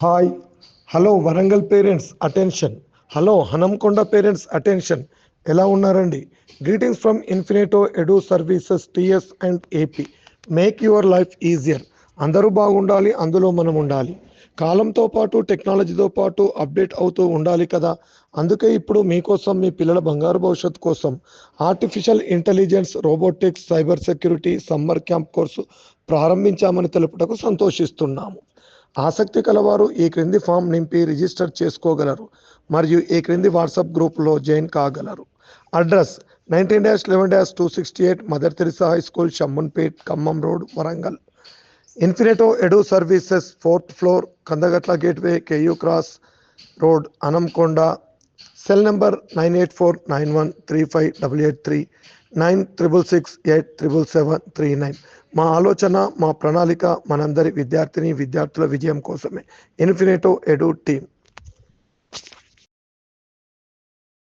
Hi hello Warangal parents attention. Hello Hanamkonda parents attention. ఎలా ఉన్నారండి? Greetings from Infinito edu services TS and AP. Make your life easier. అందరూ బాగుండాలి, అందులో మనం ఉండాలి. కాలంతో పాటు టెక్నాలజీతో పాటు అప్డేట్ అవుతూ ఉండాలి కదా. అందుకే ఇప్పుడు మీకోసం, మీ పిల్లల బంగారు భవిష్యత్తు కోసం artificial intelligence, robotics, cyber security summer camp course ప్రారంభించామని తెలుపుటకు సంతోషిస్తున్నాము. ఆసక్తి కలవారు ఈ క్రింది ఫామ్ నింపి రిజిస్టర్ చేసుకోగలరు మరియు ఈ క్రింది వాట్సాప్ గ్రూప్లో జాయిన్ కాగలరు. Address 19-11-268 Mother Teresa high school, Shammunpet, Khammam road, Warangal. Infinito edu services 4th floor, Kandagatla gateway, KU cross road, Hanamkonda. Cell number 9849135883, 9668777739. మా ఆలోచన, మా ప్రణాళిక మనందరి విద్యార్థిని విద్యార్థుల విజయం కోసమే. ఇన్ఫినిటో ఎడు టీమ్.